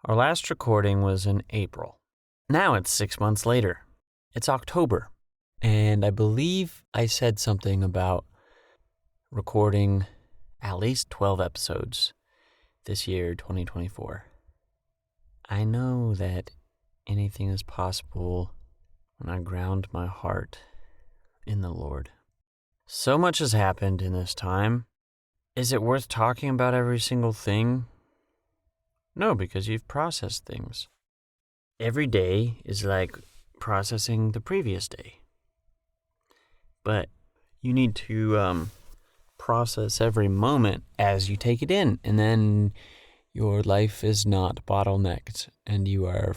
Our last recording was in April. Now it's 6 months later. It's October. And I believe I said something about recording at least 12 episodes this year, 2024. I know that anything is possible when I ground my heart in the Lord. So much has happened in this time. Is it worth talking about every single thing? No, because you've processed things. Every day is like processing the previous day. But you need to process every moment as you take it in, and then your life is not bottlenecked, and you are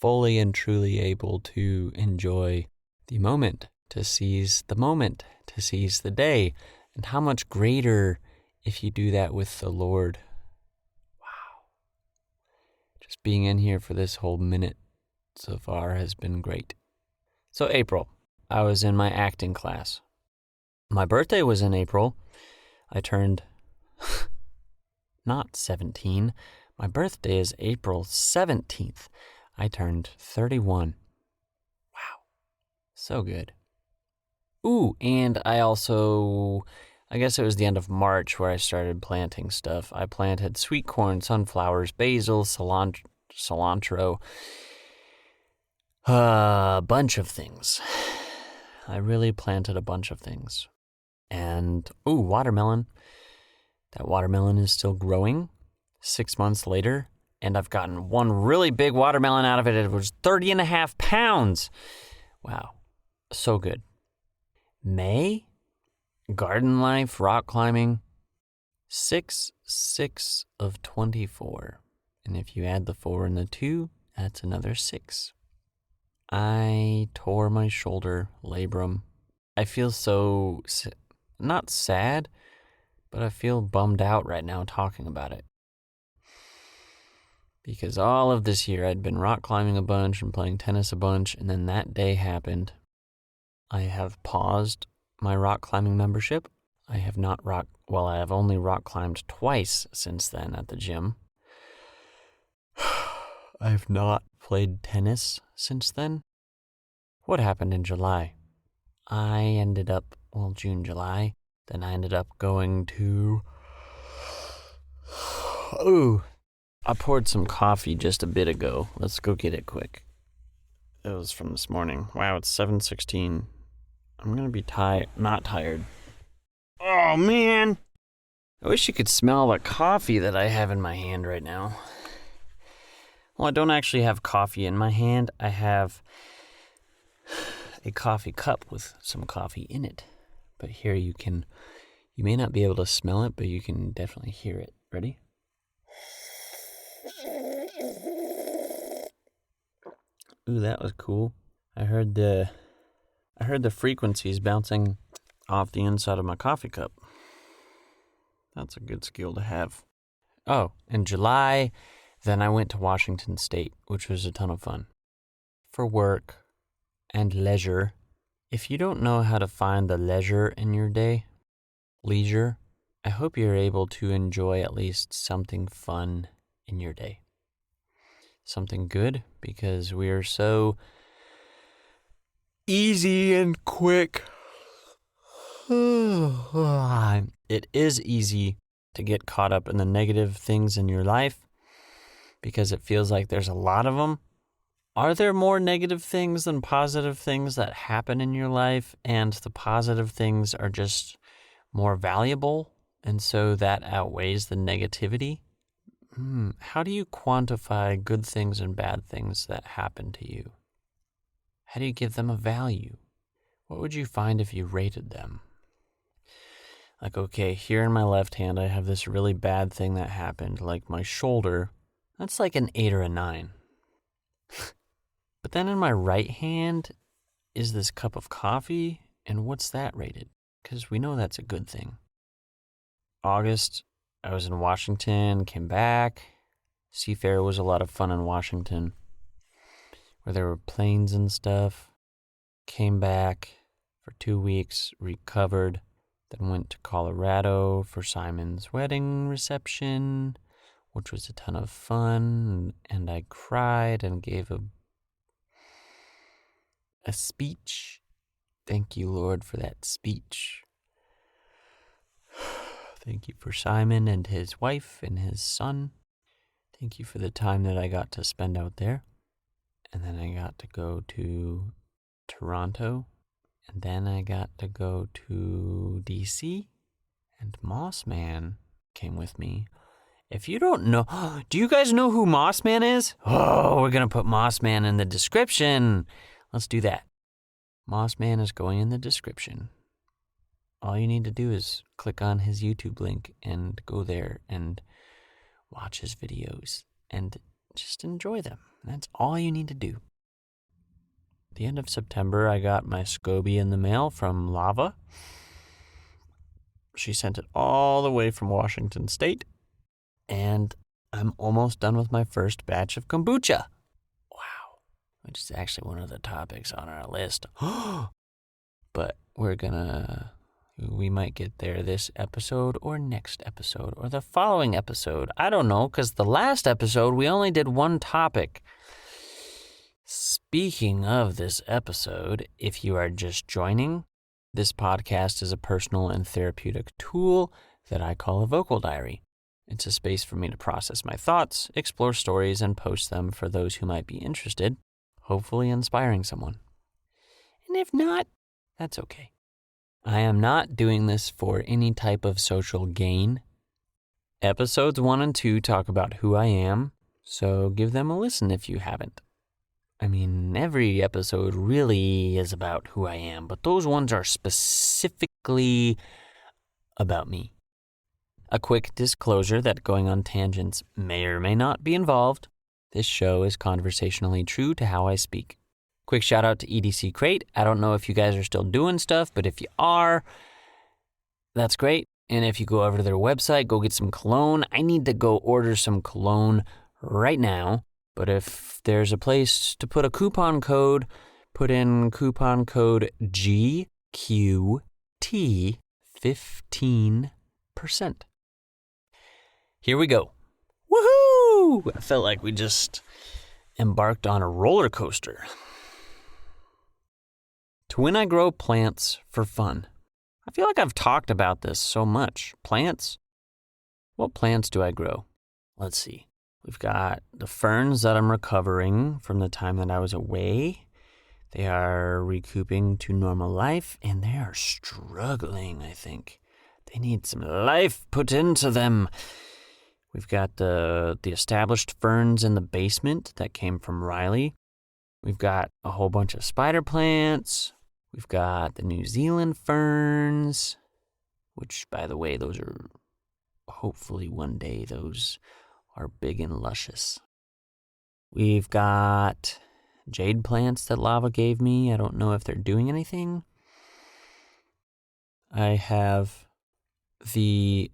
fully and truly able to enjoy the moment, to seize the day. And how much greater if you do that with the Lord. Wow. Just being in here for this whole minute so far has been great. So April, I was in my acting class. My birthday was in April. I turned not 17. My birthday is April 17th. I turned 31. Wow. So good. Ooh, and I guess it was the end of March where I started planting stuff. I planted sweet corn, sunflowers, basil, cilantro, a bunch of things. I really planted a bunch of things. And, watermelon. That watermelon is still growing 6 months later, and I've gotten one really big watermelon out of it. It was 30.5 pounds. Wow. So good. May, garden life, rock climbing, 6 of 24. And if you add the 4 and the 2, that's another 6. I tore my shoulder, labrum. I feel so, not sad, but I feel bummed out right now talking about it. Because all of this year I'd been rock climbing a bunch and playing tennis a bunch, and then that day happened. I have paused my rock climbing membership. I have only rock climbed twice since then at the gym. I have not played tennis since then. What happened in July? June, July. Then I ended up going to... I poured some coffee just a bit ago. Let's go get it quick. It was from this morning. Wow, it's 7:16. I'm going to be not tired. Oh, man. I wish you could smell the coffee that I have in my hand right now. Well, I don't actually have coffee in my hand. I have a coffee cup with some coffee in it. But here you may not be able to smell it, but you can definitely hear it. Ready? Ooh, that was cool. I heard the frequencies bouncing off the inside of my coffee cup. That's a good skill to have. Oh, in July, then I went to Washington State, which was a ton of fun. For work and leisure. If you don't know how to find the leisure in your day, leisure, I hope you're able to enjoy at least something fun in your day. Something good, because we are so easy and quick. It is easy to get caught up in the negative things in your life because it feels like there's a lot of them. Are there more negative things than positive things that happen in your life, and the positive things are just more valuable, and so that outweighs the negativity? How do you quantify good things and bad things that happen to you? How do you give them a value? What would you find if you rated them? Like, okay, here in my left hand, I have this really bad thing that happened, like my shoulder. That's like an 8 or a 9. But then in my right hand is this cup of coffee, and what's that rated? Because we know that's a good thing. August, I was in Washington, came back. Seafair was a lot of fun in Washington, where there were planes and stuff. Came back for 2 weeks, recovered, then went to Colorado for Simon's wedding reception. which was a ton of fun, and I cried and gave a speech. Thank you, Lord, for that speech. Thank you for Simon and his wife and his son. Thank you for the time that I got to spend out there. And then I got to go to Toronto. And then I got to go to DC. And Mossman came with me. If you don't know, do you guys know who Mossman is? Oh, we're going to put Mossman in the description. Let's do that. Mossman is going in the description. All you need to do is click on his YouTube link and go there and watch his videos and just enjoy them. That's all you need to do. At the end of September, I got my SCOBY in the mail from Lava. She sent it all the way from Washington State. And I'm almost done with my first batch of kombucha. Wow. Which is actually one of the topics on our list. But we might get there this episode or next episode or the following episode. I don't know, because the last episode we only did one topic. Speaking of this episode, if you are just joining, this podcast is a personal and therapeutic tool that I call a vocal diary. It's a space for me to process my thoughts, explore stories, and post them for those who might be interested, hopefully inspiring someone. And if not, that's okay. I am not doing this for any type of social gain. Episodes 1 and 2 talk about who I am, so give them a listen if you haven't. I mean, every episode really is about who I am, but those ones are specifically about me. A quick disclosure that going on tangents may or may not be involved. This show is conversationally true to how I speak. Quick shout out to EDC Crate. I don't know if you guys are still doing stuff, but if you are, that's great. And if you go over to their website, go get some cologne. I need to go order some cologne right now. But if there's a place to put a coupon code, put in coupon code GQT 15%. Here we go. Woohoo! I felt like we just embarked on a roller coaster. To when I grow plants for fun. I feel like I've talked about this so much. Plants? What plants do I grow? Let's see. We've got the ferns that I'm recovering from the time that I was away. They are recouping to normal life, and they are struggling, I think. They need some life put into them. We've got the established ferns in the basement that came from Riley. We've got a whole bunch of spider plants. We've got the New Zealand ferns, which, by the way, those are hopefully one day those are big and luscious. We've got jade plants that Lava gave me. I don't know if they're doing anything. I have the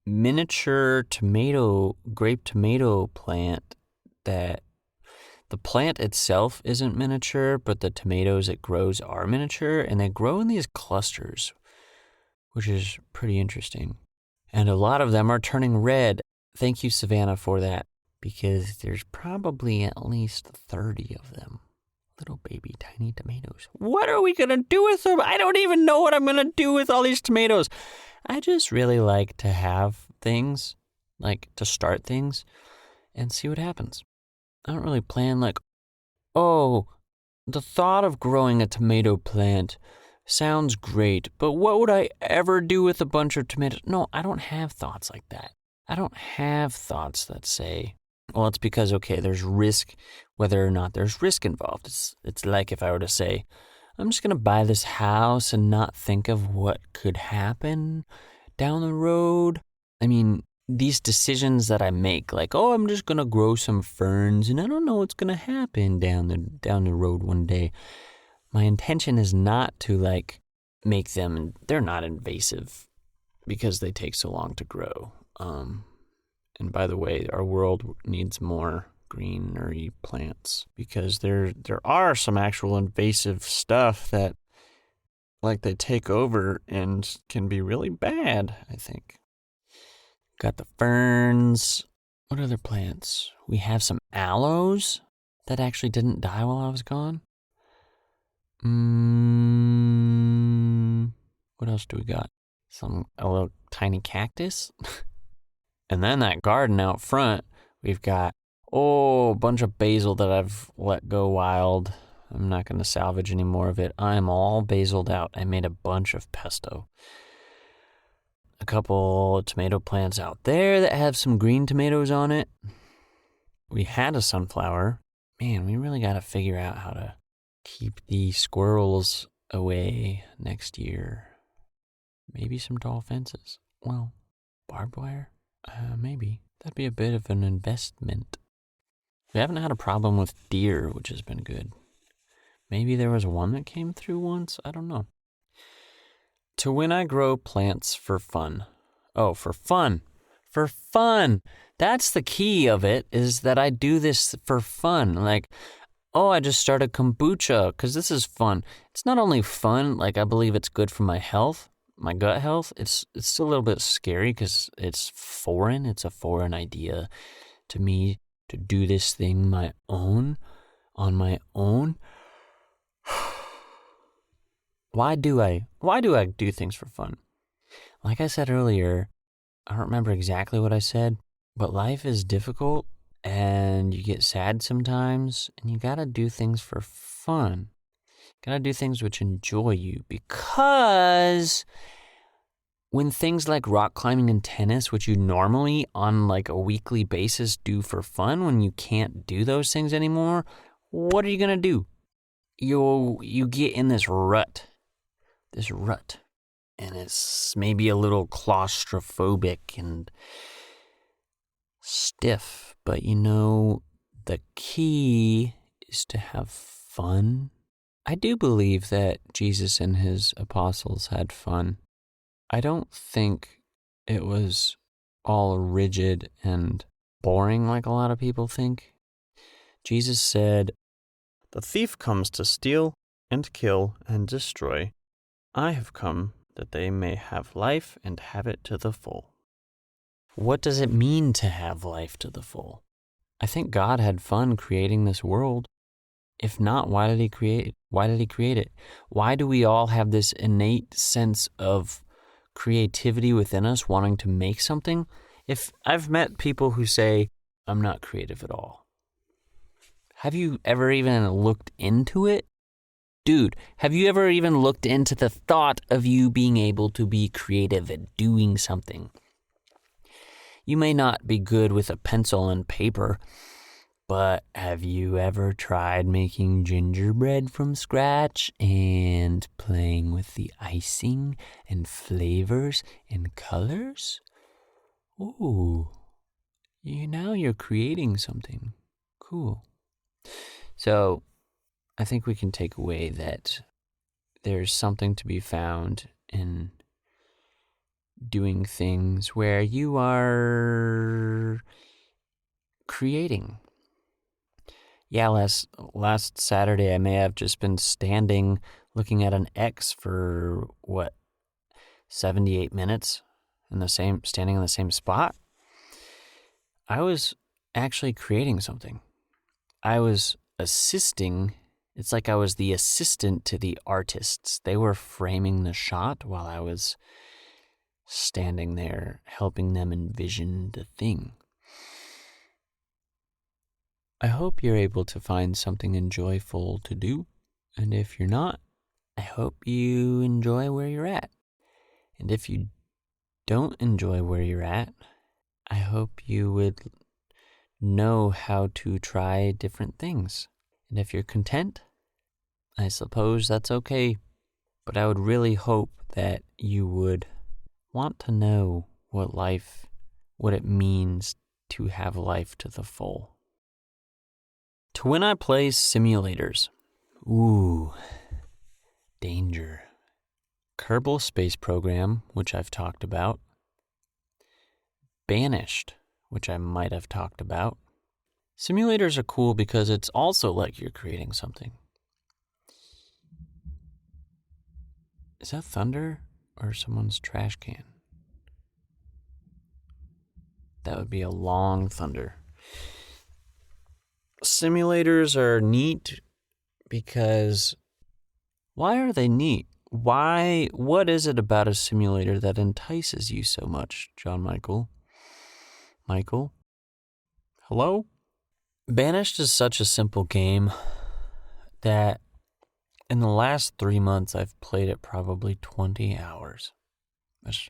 miniature grape tomato plant that the plant itself isn't miniature, but the tomatoes it grows are miniature, and they grow in these clusters, which is pretty interesting. And a lot of them are turning red. Thank you, Savannah, for that, because there's probably at least 30 of them. Little baby tiny tomatoes. What are we going to do with them? I don't even know what I'm going to do with all these tomatoes. I just really like to have things, like to start things and see what happens. I don't really plan the thought of growing a tomato plant sounds great, but what would I ever do with a bunch of tomatoes? No, I don't have thoughts like that. I don't have thoughts that say, well, it's because, okay, there's risk, whether or not there's risk involved. It's like if I were to say, I'm just going to buy this house and not think of what could happen down the road. I mean, these decisions that I make, like, oh, I'm just going to grow some ferns and I don't know what's going to happen down the road one day. My intention is not to, make them, they're not invasive because they take so long to grow. And by the way, our world needs more greenery plants because there are some actual invasive stuff that, they take over and can be really bad, I think. Got the ferns. What other plants? We have some aloes that actually didn't die while I was gone. What else do we got? A little tiny cactus. And then that garden out front, we've got, a bunch of basil that I've let go wild. I'm not going to salvage any more of it. I'm all basiled out. I made a bunch of pesto. A couple tomato plants out there that have some green tomatoes on it. We had a sunflower. Man, we really got to figure out how to keep the squirrels away next year. Maybe some tall fences. Well, barbed wire? Maybe. That'd be a bit of an investment. We haven't had a problem with deer, which has been good. Maybe there was one that came through once? I don't know. To when I grow plants for fun. Oh, for fun. For fun. That's the key of it, is that I do this for fun. Like, I just started kombucha because this is fun. It's not only fun, like I believe it's good for my health, my gut health. It's still a little bit scary because it's foreign. It's a foreign idea to me to do this thing on my own. Why do I do things for fun? Like I said earlier, I don't remember exactly what I said, but life is difficult and you get sad sometimes and you gotta do things for fun. Gotta do things which enjoy you, because when things like rock climbing and tennis, which you normally on like a weekly basis do for fun, when you can't do those things anymore, what are you gonna do? You get in this rut, and it's maybe a little claustrophobic and stiff, but the key is to have fun. I do believe that Jesus and his apostles had fun. I don't think it was all rigid and boring like a lot of people think. Jesus said, "The thief comes to steal and kill and destroy. I have come that they may have life and have it to the full." What does it mean to have life to the full? I think God had fun creating this world. If not, why did he create it? Why do we all have this innate sense of creativity within us, wanting to make something? If I've met people who say, "I'm not creative at all." Have you ever even looked into it? Dude, have you ever even looked into the thought of you being able to be creative at doing something? You may not be good with a pencil and paper, but have you ever tried making gingerbread from scratch and playing with the icing and flavors and colors? Ooh, now you're creating something cool. So I think we can take away that there's something to be found in doing things where you are creating. Yeah, last Saturday I may have just been standing looking at an X for 78 minutes standing in the same spot. I was actually creating something. I was assisting. It's like I was the assistant to the artists. They were framing the shot while I was standing there helping them envision the thing. I hope you're able to find something enjoyable to do. And if you're not, I hope you enjoy where you're at. And if you don't enjoy where you're at, I hope you would know how to try different things. And if you're content, I suppose that's okay. But I would really hope that you would want to know what it means to have life to the full. To when I play simulators. Ooh, danger. Kerbal Space Program, which I've talked about. Banished, which I might have talked about. Simulators are cool because it's also like you're creating something. Is that thunder or someone's trash can? That would be a long thunder. Simulators are neat because... Why are they neat? What is it about a simulator that entices you so much, John Michael? Michael? Hello? Banished is such a simple game that in the last 3 months I've played it probably 20 hours. Which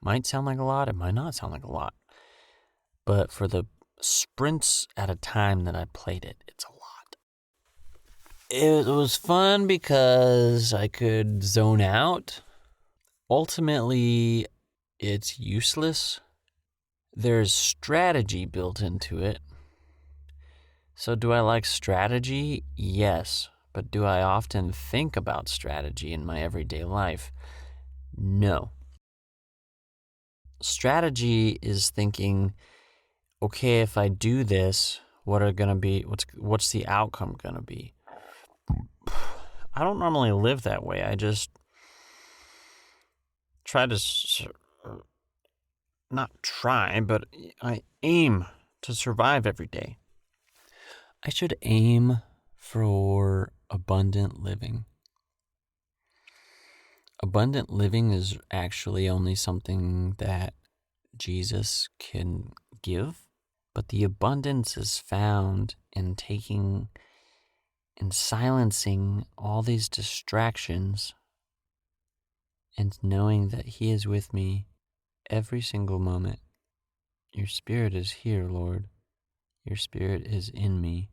might sound like a lot, it might not sound like a lot. But for the sprints at a time that I played it, it's a lot. It was fun because I could zone out. Ultimately, it's useless. There's strategy built into it. So do I like strategy? Yes. But do I often think about strategy in my everyday life? No. Strategy is thinking, okay, if I do this, what's the outcome gonna be? I don't normally live that way. I just try to, not try, but I aim to survive every day. I should aim for abundant living. Abundant living is actually only something that Jesus can give, but the abundance is found in taking and silencing all these distractions and knowing that He is with me every single moment. Your Spirit is here, Lord. Your Spirit is in me.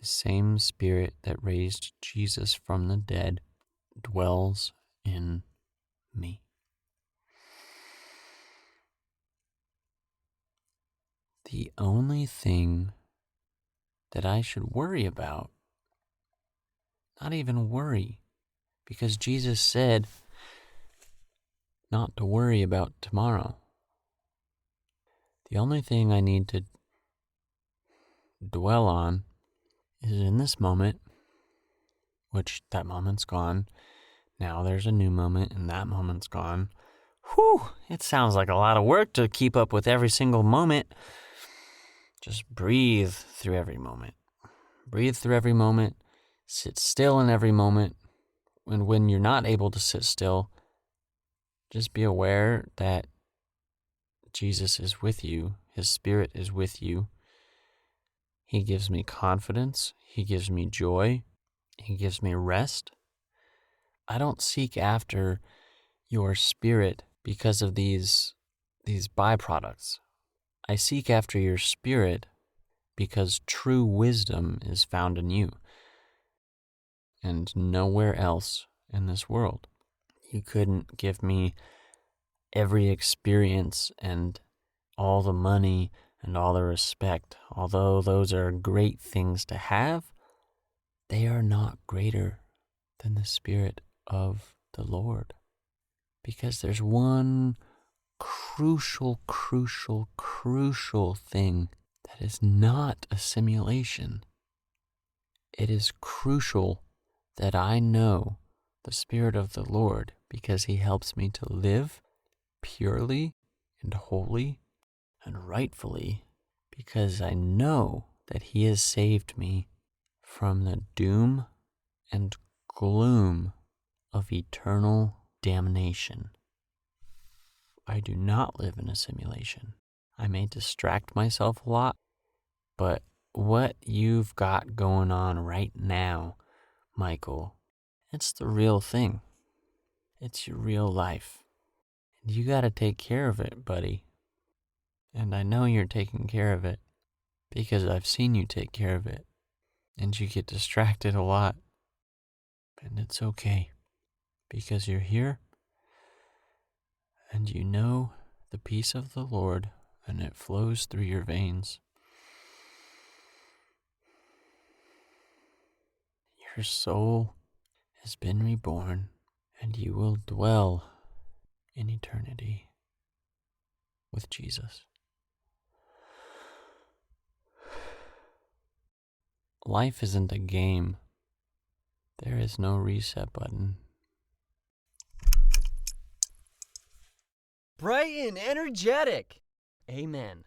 The same Spirit that raised Jesus from the dead dwells in me. The only thing that I should worry about, not even worry, because Jesus said not to worry about tomorrow. The only thing I need to dwell on is in this moment, which that moment's gone. Now there's a new moment and that moment's gone. Whew, it sounds like a lot of work to keep up with every single moment. Just breathe through every moment. Breathe through every moment. Sit still in every moment. And when you're not able to sit still, just be aware that Jesus is with you. His Spirit is with you. He gives me confidence. He gives me joy. He gives me rest. I don't seek after your spirit because of these byproducts. I seek after your Spirit because true wisdom is found in you and nowhere else in this world. You couldn't give me every experience and all the money and all the respect. Although those are great things to have, they are not greater than the Spirit of the Lord. Because there's one crucial thing that is not a simulation. It is crucial that I know the Spirit of the Lord because He helps me to live purely and wholly and rightfully, because I know that He has saved me from the doom and gloom of eternal damnation. I do not live in a simulation. I may distract myself a lot, but what you've got going on right now, Michael, it's the real thing. It's your real life. And you got to take care of it, buddy. And I know you're taking care of it because I've seen you take care of it. And you get distracted a lot. And it's okay because you're here and you know the peace of the Lord and it flows through your veins. Your soul has been reborn and you will dwell in eternity with Jesus. Life isn't a game. There is no reset button. Bright and energetic. Amen.